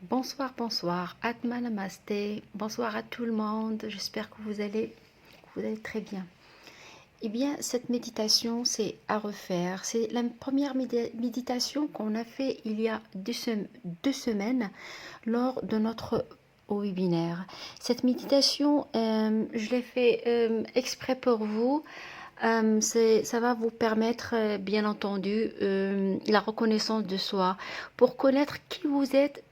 Bonsoir, bonsoir, Atma Namasté, bonsoir à tout le monde, j'espère que vous allez très bien. Eh bien, cette méditation, c'est à refaire. C'est la première méditation qu'on a fait il y a 2 semaines lors de notre webinaire. Cette méditation, je l'ai fait exprès pour vous. Ça va vous permettre, bien entendu, la reconnaissance de soi pour connaître qui vous êtes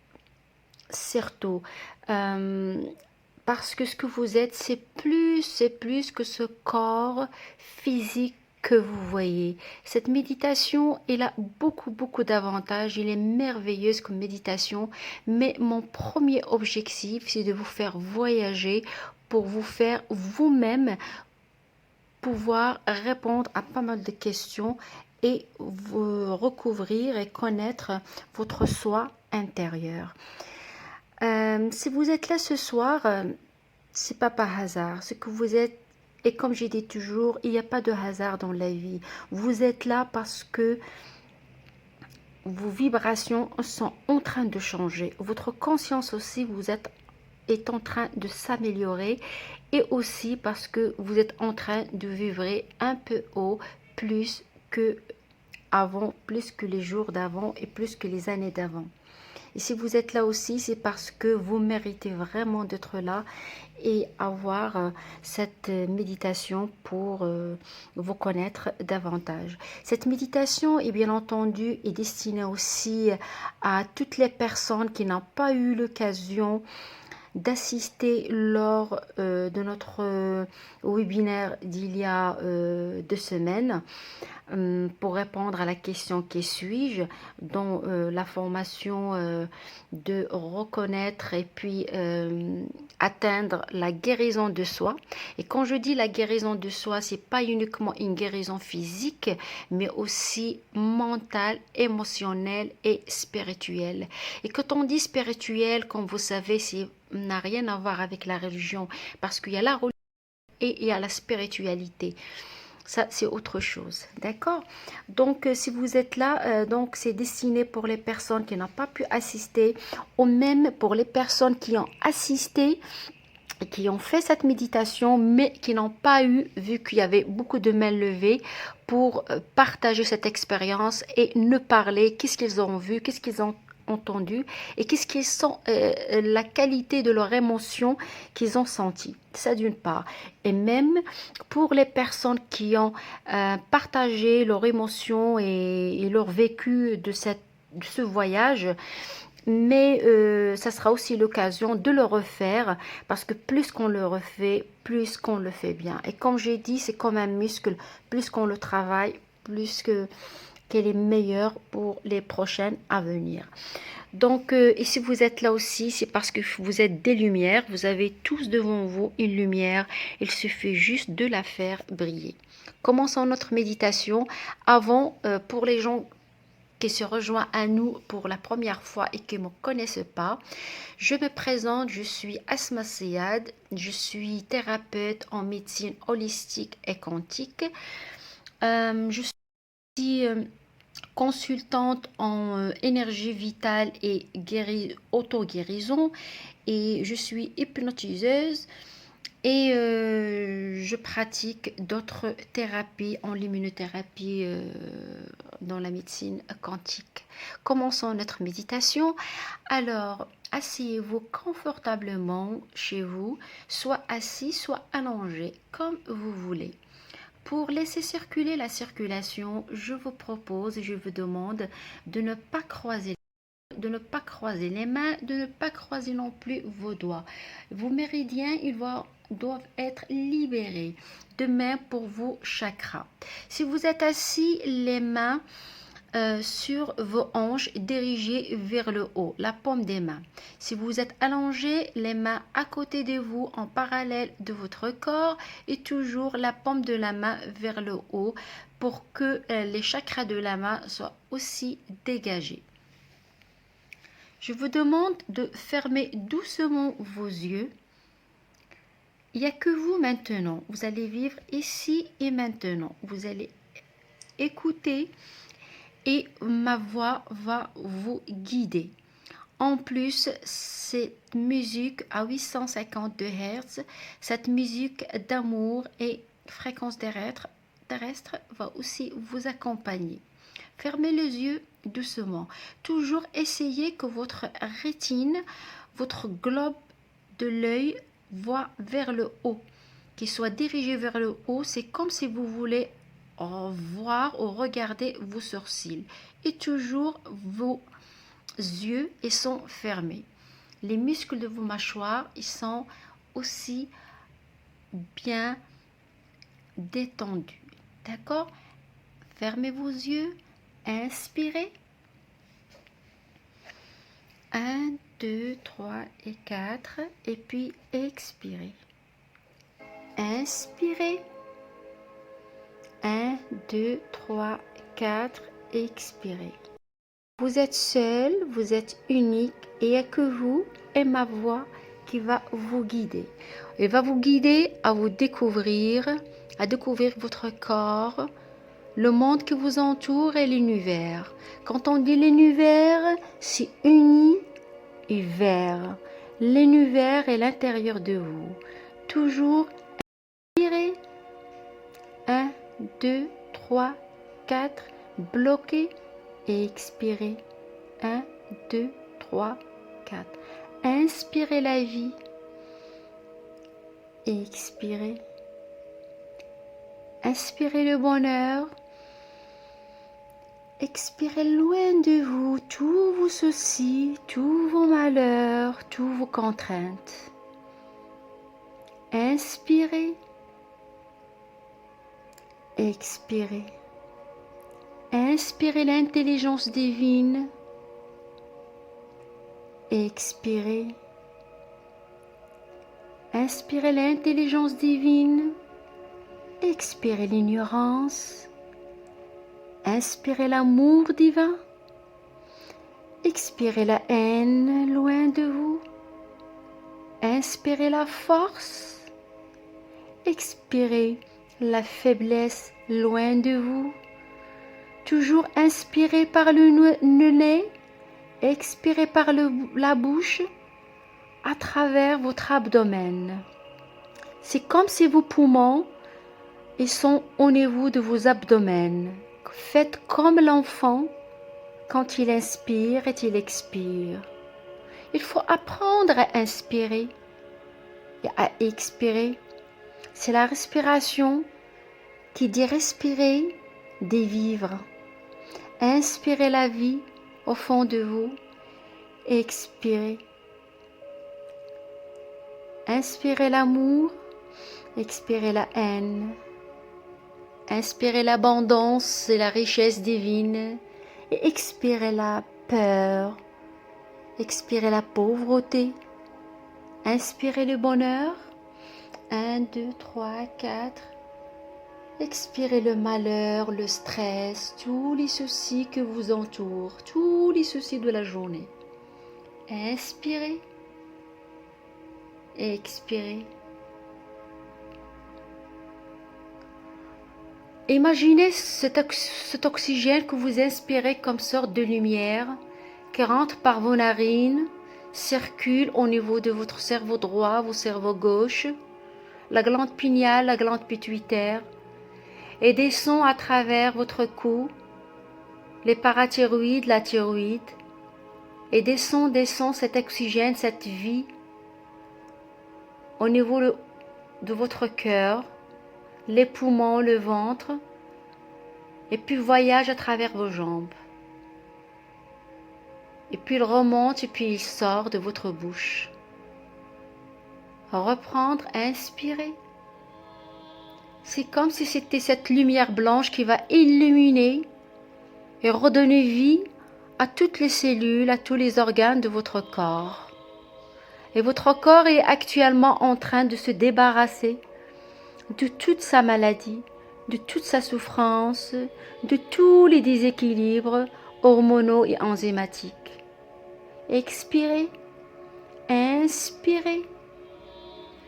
surtout. Euh, Parce que ce que vous êtes, c'est plus que ce corps physique que vous voyez. Cette méditation, elle a beaucoup, beaucoup d'avantages. Elle est merveilleuse comme méditation. Mais mon premier objectif, c'est de vous faire voyager pour vous faire vous-même pouvoir répondre à pas mal de questions et vous recouvrir et connaître votre soi intérieur. Si vous êtes là ce soir, c'est pas par hasard. Ce que vous êtes, et comme j'ai dit toujours, il n'y a pas de hasard dans la vie. Vous êtes là parce que vos vibrations sont en train de changer. Votre conscience aussi, est en train de s'améliorer. Et aussi parce que vous êtes en train de vivre un peu haut, plus que avant, plus que les jours d'avant et plus que les années d'avant. Et si vous êtes là aussi, c'est parce que vous méritez vraiment d'être là et avoir cette méditation pour vous connaître davantage. Cette méditation, est bien entendu, est destinée aussi à toutes les personnes qui n'ont pas eu l'occasion d'assister lors de notre webinaire d'il y a 2 semaines pour répondre à la question qui suis-je, dont la formation de reconnaître et puis atteindre la guérison de soi. Et quand je dis la guérison de soi, c'est pas uniquement une guérison physique, mais aussi mentale, émotionnelle et spirituelle. Et quand on dit spirituel, comme vous savez, c'est n'a rien à voir avec la religion, parce qu'il y a la religion et il y a la spiritualité. Ça, c'est autre chose. D'accord? Donc, si vous êtes là, donc c'est destiné pour les personnes qui n'ont pas pu assister, ou même pour les personnes qui ont assisté, qui ont fait cette méditation, mais qui n'ont pas eu, vu qu'il y avait beaucoup de mains levées, pour partager cette expérience et ne parler, qu'est-ce qu'ils ont vu, qu'est-ce qu'ils ont entendu et qu'est-ce qu'ils sont la qualité de leur émotion qu'ils ont senti. Ça d'une part. Et même pour les personnes qui ont partagé leur émotion et leur vécu de ce voyage, mais ça sera aussi l'occasion de le refaire parce que plus qu'on le refait, plus qu'on le fait bien. Et comme j'ai dit, c'est comme un muscle, plus qu'on le travaille, qu'elle est meilleure pour les prochaines à venir. Donc, et si vous êtes là aussi, c'est parce que vous êtes des lumières, vous avez tous devant vous une lumière, il suffit juste de la faire briller. Commençons notre méditation. Avant, pour les gens qui se rejoint à nous pour la première fois et qui ne me connaissent pas, je me présente, je suis Asma Seyad, je suis thérapeute en médecine holistique et quantique. Je suis consultante en énergie vitale et auto-guérison et je suis hypnotiseuse et je pratique d'autres thérapies en l'immunothérapie dans la médecine quantique. Commençons notre méditation. Alors, asseyez-vous confortablement chez vous, soit assis, soit allongé, comme vous voulez. Pour laisser circuler la circulation, je vous propose, je vous demande de ne pas croiser les mains, de ne pas croiser non plus vos doigts. Vos méridiens, doivent être libérés. De même pour vos chakras. Si vous êtes assis, les mains sur vos hanches dirigées vers le haut, la paume des mains. Si vous êtes allongé, les mains à côté de vous en parallèle de votre corps et toujours la paume de la main vers le haut pour que les chakras de la main soient aussi dégagés. Je vous demande de fermer doucement vos yeux. Il n'y a que vous maintenant. Vous allez vivre ici et maintenant. Vous allez écouter et ma voix va vous guider. En plus, cette musique à 852 Hz, cette musique d'amour et fréquence terrestre va aussi vous accompagner. Fermez les yeux doucement. Toujours essayez que votre rétine, votre globe de l'œil voit vers le haut, qu'il soit dirigé vers le haut. C'est comme si vous voulez voir ou regarder vos sourcils. Et toujours vos yeux ils sont fermés. Les muscles de vos mâchoires ils sont aussi bien détendus. D'accord? Fermez vos yeux. Inspirez. 1, 2, 3 et 4. Et puis expirez. Inspirez. 1, 2, 3, 4. Expirez. Vous êtes seul, vous êtes unique et il n'y a que vous et ma voix qui va vous guider. Elle va vous guider à découvrir votre corps, le monde qui vous entoure et l'univers. Quand on dit l'univers, c'est univers. L'univers est l'intérieur de vous. Toujours inspirez. 1, 2, 3, 4. Bloquez. Et expirez. 1, 2, 3, 4. Inspirez la vie. Et expirez. Inspirez le bonheur. Expirez loin de vous tous vos soucis, tous vos malheurs, toutes vos contraintes. Inspirez. Expirez. Inspirez l'intelligence divine. Expirez. Inspirez l'intelligence divine. Expirez l'ignorance. Inspirez l'amour divin. Expirez la haine loin de vous. Inspirez la force. Expirez la faiblesse loin de vous. Toujours inspirez par le nez, expirez par la bouche, à travers votre abdomen. C'est comme si vos poumons ils sont au niveau de vos abdomens. Faites comme l'enfant quand il inspire et il expire. Il faut apprendre à inspirer et à expirer. C'est la respiration qui dit respirer, dit vivre. Inspirez la vie au fond de vous. Expirez. Inspirez l'amour. Expirez la haine. Inspirez l'abondance et la richesse divine. Et expirez la peur. Expirez la pauvreté. Inspirez le bonheur. 1, 2, 3, 4. Expirez le malheur, le stress, tous les soucis que vous entourent, tous les soucis de la journée. Inspirez. Expirez. Imaginez cet oxygène que vous inspirez comme sorte de lumière qui rentre par vos narines, circule au niveau de votre cerveau droit, votre cerveau gauche, la glande pinéale, la glande pituitaire, et descend à travers votre cou, les parathyroïdes, la thyroïde, et descend cet oxygène, cette vie, au niveau de votre cœur, les poumons, le ventre, et puis voyage à travers vos jambes. Et puis il remonte et puis il sort de votre bouche. Reprendre, inspirer. C'est comme si c'était cette lumière blanche qui va illuminer et redonner vie à toutes les cellules, à tous les organes de votre corps. Et votre corps est actuellement en train de se débarrasser de toute sa maladie, de toute sa souffrance, de tous les déséquilibres hormonaux et enzymatiques. Expirez, inspirez,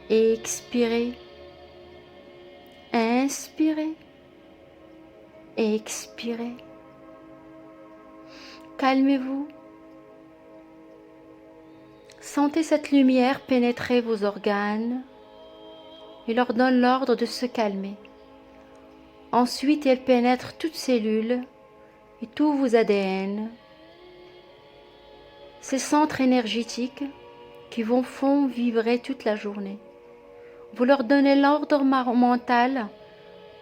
expirez, inspirez, expirez. Calmez-vous. Sentez cette lumière pénétrer vos organes et leur donne l'ordre de se calmer. Ensuite, elle pénètre toutes cellules et tous vos ADN, ces centres énergétiques qui vous font vibrer toute la journée. Vous leur donnez l'ordre mental,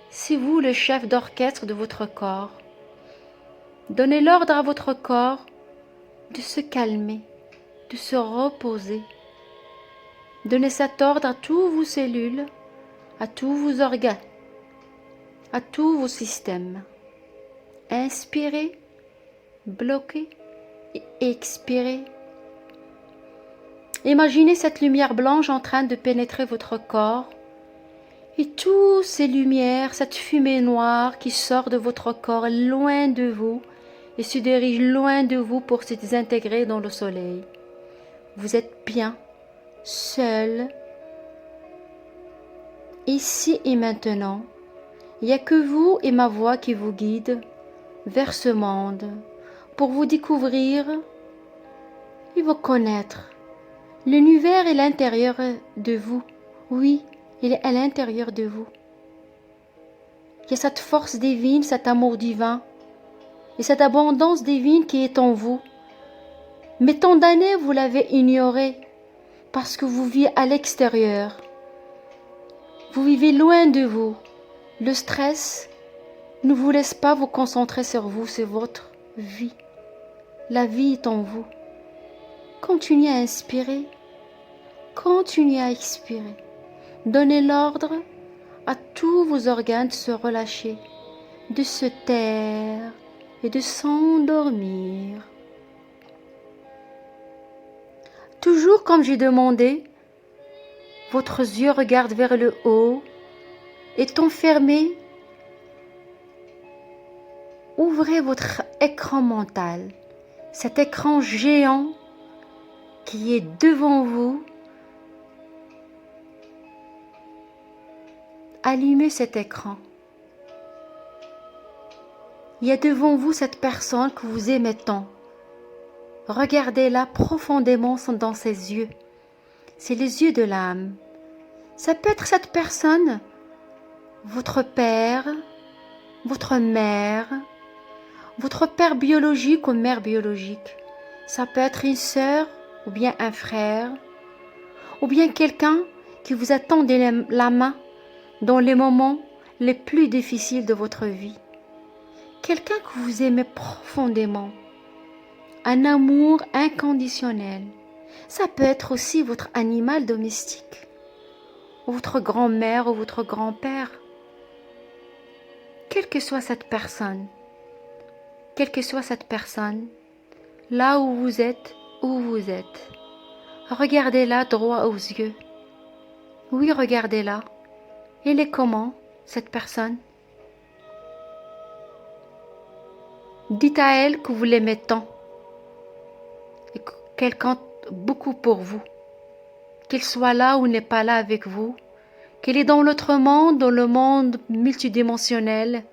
c'est vous le chef d'orchestre de votre corps. Donnez l'ordre à votre corps de se calmer, de se reposer. Donnez cet ordre à tous vos cellules, à tous vos organes, à tous vos systèmes. Inspirez, bloquez et expirez. Imaginez cette lumière blanche en train de pénétrer votre corps et toutes ces lumières, cette fumée noire qui sort de votre corps loin de vous et se dirige loin de vous pour se désintégrer dans le soleil. Vous êtes bien, seul, ici et maintenant. Il n'y a que vous et ma voix qui vous guident vers ce monde pour vous découvrir et vous connaître. L'univers est à l'intérieur de vous. Oui, il est à l'intérieur de vous. Il y a cette force divine, cet amour divin et cette abondance divine qui est en vous. Mais tant d'années, vous l'avez ignoré parce que vous vivez à l'extérieur. Vous vivez loin de vous. Le stress ne vous laisse pas vous concentrer sur vous, c'est votre vie. La vie est en vous. Continuez à inspirer, continuez à expirer. Donnez l'ordre à tous vos organes de se relâcher, de se taire et de s'endormir. Toujours comme j'ai demandé, votre yeux regarde vers le haut, étant fermé, ouvrez votre écran mental, cet écran géant qui est devant vous. Allumez cet écran. Il y a devant vous cette personne que vous aimez tant. Regardez-la profondément dans ses yeux. C'est les yeux de l'âme. Ça peut être cette personne, votre père, votre mère, votre père biologique ou mère biologique. Ça peut être une sœur ou bien un frère, ou bien quelqu'un qui vous a tendu la main dans les moments les plus difficiles de votre vie. Quelqu'un que vous aimez profondément. Un amour inconditionnel. Ça peut être aussi votre animal domestique, ou votre grand-mère ou votre grand-père. Quelle que soit cette personne, là où vous êtes, regardez-la droit aux yeux. Oui, regardez-la. Elle est comment, cette personne? Dites à elle que vous l'aimez tant et qu'elle compte beaucoup pour vous. Qu'elle soit là ou n'est pas là avec vous, qu'elle est dans l'autre monde, dans le monde multidimensionnel,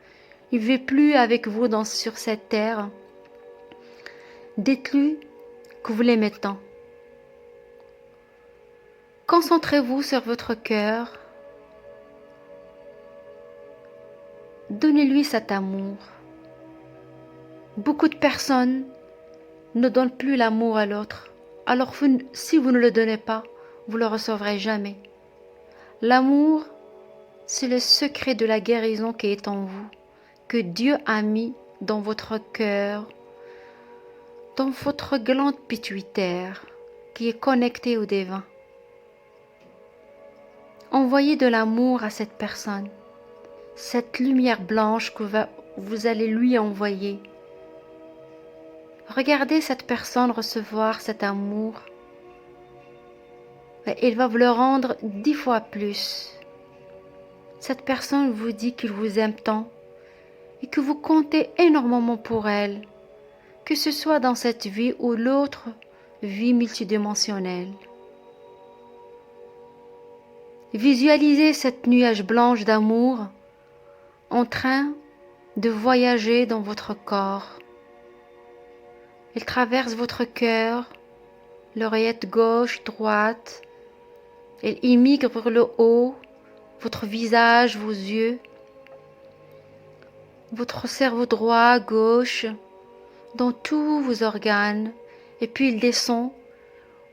il ne vit plus avec vous sur cette terre. Dites-lui que vous l'aimez tant. Concentrez-vous sur votre cœur. Donnez-lui cet amour. Beaucoup de personnes ne donnent plus l'amour à l'autre. Alors si vous ne le donnez pas, vous ne le recevrez jamais. L'amour, c'est le secret de la guérison qui est en vous, que Dieu a mis dans votre cœur, dans votre glande pituitaire, qui est connectée au divin. Envoyez de l'amour à cette personne, cette lumière blanche que vous allez lui envoyer. Regardez cette personne recevoir cet amour. Il va vous le rendre 10 fois plus. Cette personne vous dit qu'il vous aime tant et que vous comptez énormément pour elle, que ce soit dans cette vie ou l'autre vie multidimensionnelle. Visualisez cette nuage blanche d'amour en train de voyager dans votre corps. Elle traverse votre cœur l'oreillette gauche, droite. Elle immigre vers le haut, votre visage, vos yeux, votre cerveau droit, gauche, dans tous vos organes. Et puis il descend.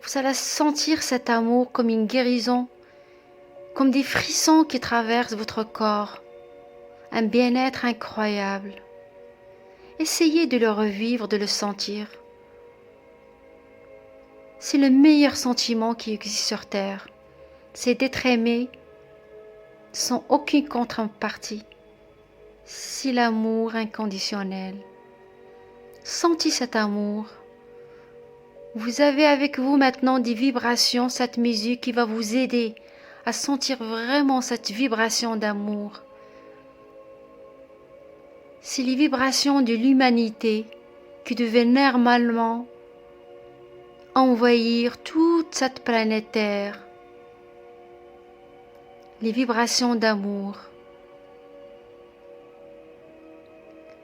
Vous allez sentir cet amour comme une guérison, comme des frissons qui traversent votre corps. Un bien-être incroyable. Essayez de le revivre, de le sentir. C'est le meilleur sentiment qui existe sur Terre. C'est d'être aimé sans aucune contrepartie. C'est l'amour inconditionnel. Sentez cet amour. Vous avez avec vous maintenant des vibrations, cette musique qui va vous aider à sentir vraiment cette vibration d'amour. C'est les vibrations de l'humanité qui devaient normalement envahir toute cette planète Terre. Les vibrations d'amour.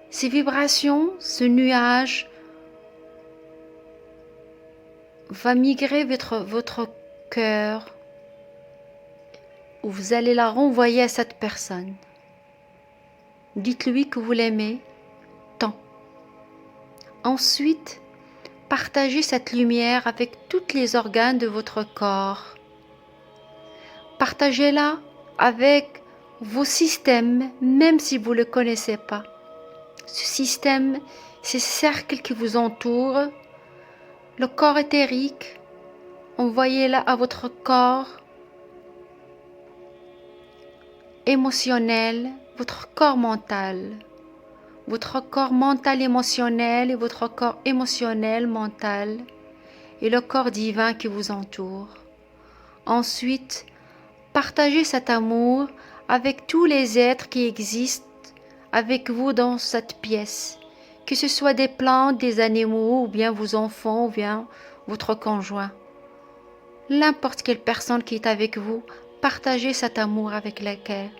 Ces vibrations, ce nuage va migrer vers votre cœur où vous allez la renvoyer à cette personne. Dites-lui que vous l'aimez tant. Ensuite, partagez cette lumière avec tous les organes de votre corps. Partagez-la avec vos systèmes, même si vous ne le connaissez pas. Ce système, ces cercles qui vous entourent, le corps éthérique, envoyez-la à votre corps émotionnel, votre corps mental émotionnel et votre corps émotionnel mental et le corps divin qui vous entoure. Ensuite, partagez cet amour avec tous les êtres qui existent avec vous dans cette pièce, que ce soit des plantes, des animaux, ou bien vos enfants, ou bien votre conjoint. N'importe quelle personne qui est avec vous, partagez cet amour avec laquelle.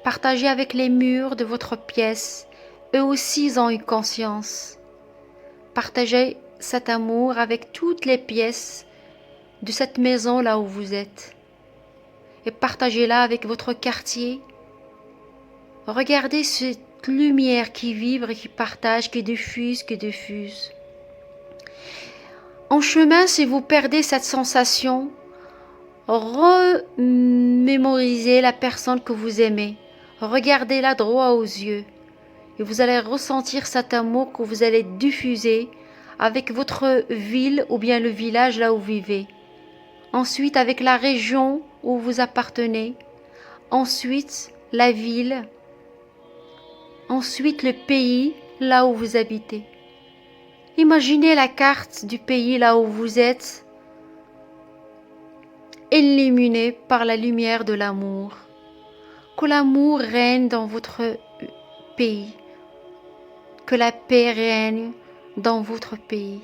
Partagez avec les murs de votre pièce, eux aussi ils ont une conscience. Partagez cet amour avec toutes les pièces de cette maison là où vous êtes. Et partagez-la avec votre quartier. Regardez cette lumière qui vibre et qui partage, qui diffuse. En chemin, si vous perdez cette sensation, remémorisez la personne que vous aimez. Regardez-la droit aux yeux. Et vous allez ressentir cet amour que vous allez diffuser avec votre ville ou bien le village là où vous vivez. Ensuite, avec la région où vous appartenez. Ensuite, la ville. Ensuite, le pays là où vous habitez. Imaginez la carte du pays là où vous êtes, illuminée par la lumière de l'amour. Que l'amour règne dans votre pays. Que la paix règne dans votre pays.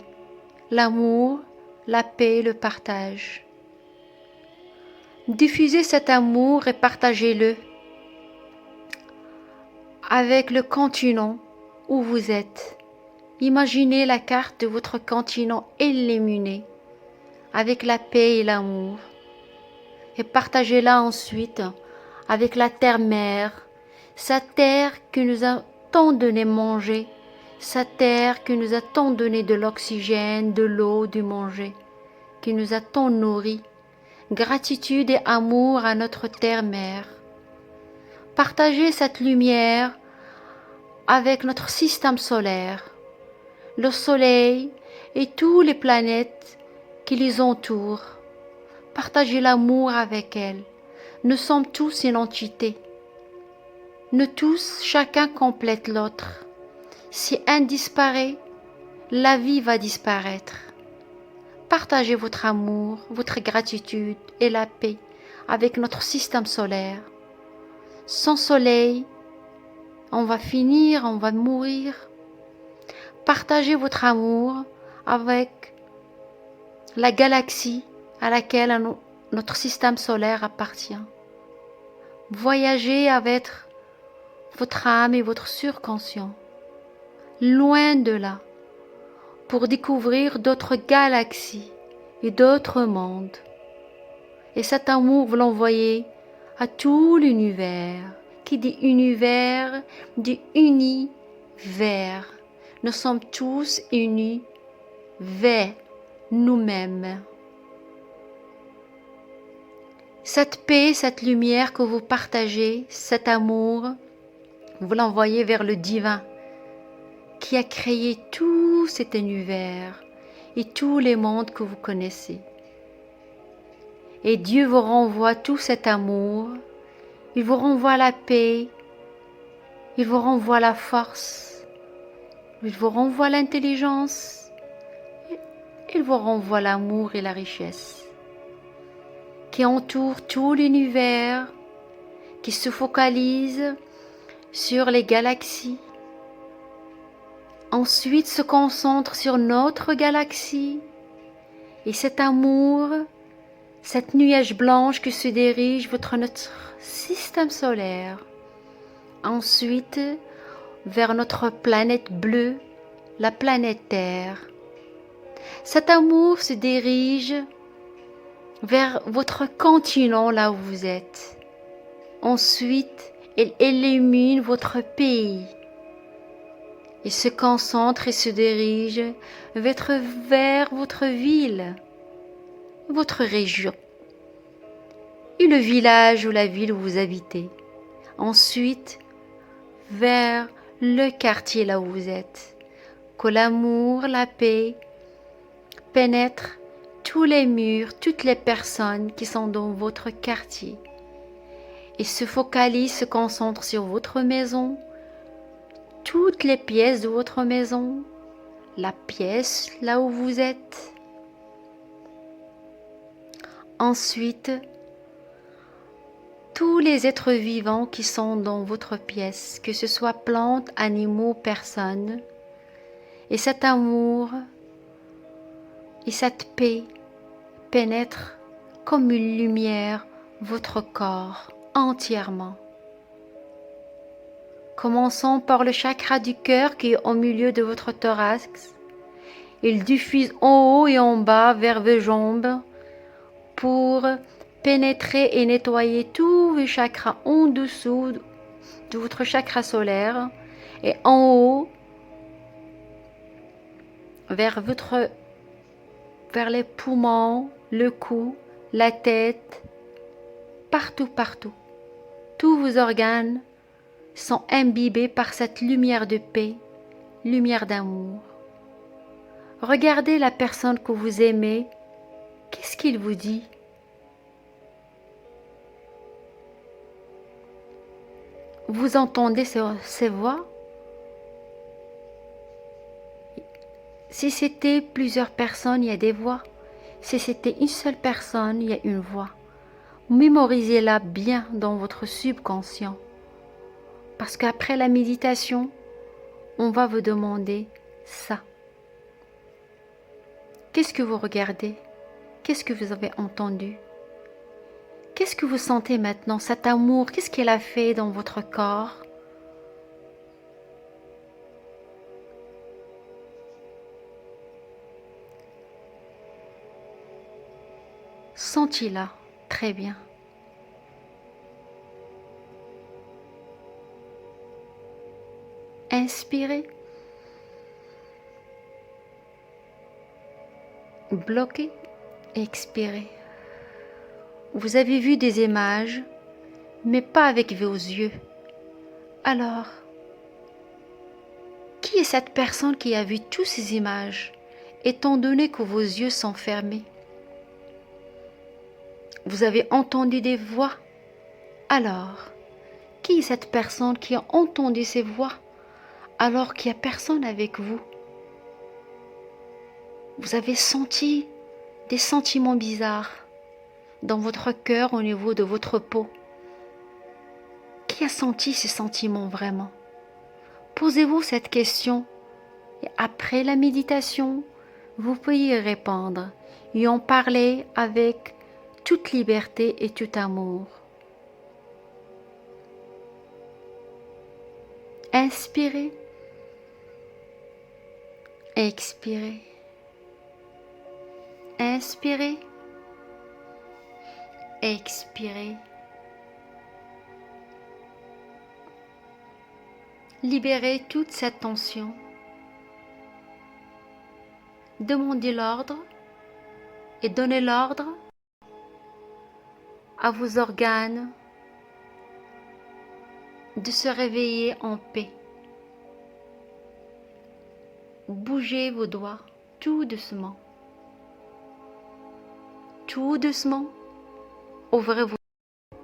L'amour, la paix, le partage. Diffusez cet amour et partagez-le avec le continent où vous êtes. Imaginez la carte de votre continent illuminée avec la paix et l'amour. Et partagez-la ensuite avec la terre-mère, sa terre qui nous a tant donné manger, sa terre qui nous a tant donné de l'oxygène, de l'eau, du manger, qui nous a tant nourris. Gratitude et amour à notre terre-mère. Partagez cette lumière avec notre système solaire, le soleil et toutes les planètes qui les entourent. Partagez l'amour avec elles. Nous sommes tous une entité. Nous tous, chacun complète l'autre. Si un disparaît, la vie va disparaître. Partagez votre amour, votre gratitude et la paix avec notre système solaire. Sans soleil, on va finir, on va mourir. Partagez votre amour avec la galaxie à laquelle notre système solaire appartient. Voyagez avec votre âme et votre surconscient, loin de là, pour découvrir d'autres galaxies, et d'autres mondes. Et cet amour, vous l'envoyez à tout l'univers. Qui dit univers, dit univers. Nous sommes tous unis vers nous-mêmes. Cette paix, cette lumière que vous partagez, cet amour, vous l'envoyez vers le divin qui a créé tout cet univers et tous les mondes que vous connaissez. Et Dieu vous renvoie tout cet amour, il vous renvoie la paix, il vous renvoie la force, il vous renvoie l'intelligence, il vous renvoie l'amour et la richesse qui entoure tout l'univers, qui se focalise sur les galaxies, ensuite se concentre sur notre galaxie, et cet amour, cette nuage blanche qui se dirige vers notre système solaire, ensuite vers notre planète bleue, la planète Terre. Cet amour se dirige vers votre continent là où vous êtes. Ensuite, il illumine votre pays et se concentre et se dirige vers votre ville, votre région et le village ou la ville où vous habitez. Ensuite, vers le quartier là où vous êtes. Que l'amour, la paix pénètrent tous les murs, toutes les personnes qui sont dans votre quartier et se focalise, se concentre sur votre maison, toutes les pièces de votre maison, la pièce là où vous êtes. Ensuite, tous les êtres vivants qui sont dans votre pièce, que ce soit plantes, animaux, personnes, et cet amour et cette paix pénètrent comme une lumière votre corps entièrement. Commençons par le chakra du cœur qui est au milieu de votre thorax. Il diffuse en haut et en bas vers vos jambes pour pénétrer et nettoyer tous vos chakras en dessous de votre chakra solaire et en haut vers les poumons, le cou, la tête, partout. Tous vos organes sont imbibés par cette lumière de paix, lumière d'amour. Regardez la personne que vous aimez, qu'est-ce qu'il vous dit? Vous entendez ses voix? Si c'était plusieurs personnes, il y a des voix. Si c'était une seule personne, il y a une voix. Mémorisez-la bien dans votre subconscient. Parce qu'après la méditation, on va vous demander ça. Qu'est-ce que vous regardez? Qu'est-ce que vous avez entendu? Qu'est-ce que vous sentez maintenant? Cet amour, qu'est-ce qu'elle a fait dans votre corps? Sentez-la très bien. Inspirez. Bloquez. Expirez. Vous avez vu des images, mais pas avec vos yeux. Alors, qui est cette personne qui a vu toutes ces images, étant donné que vos yeux sont fermés? Vous avez entendu des voix. Alors, qui est cette personne qui a entendu ces voix alors qu'il n'y a personne avec vous? Vous avez senti des sentiments bizarres dans votre cœur au niveau de votre peau. Qui a senti ces sentiments vraiment? Posez-vous cette question et après la méditation, vous pouvez y répondre et en parler avec toute liberté et tout amour. Inspirez. Expirez. Inspirez. Expirez. Libérez toute cette tension. Demandez l'ordre et donnez l'ordre à vos organes de se réveiller en paix. Bougez vos doigts tout doucement. Tout doucement, ouvrez vos yeux.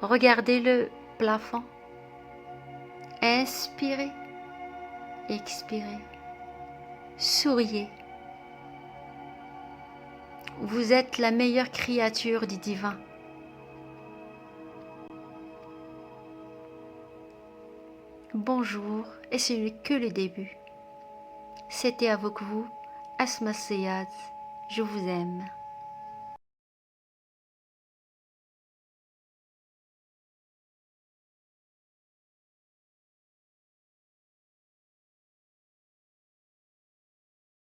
Regardez le plafond. Inspirez, expirez. Souriez. Vous êtes la meilleure créature du divin. Bonjour, et ce n'est que le début. C'était avec vous, Asma Seyad. Je vous aime.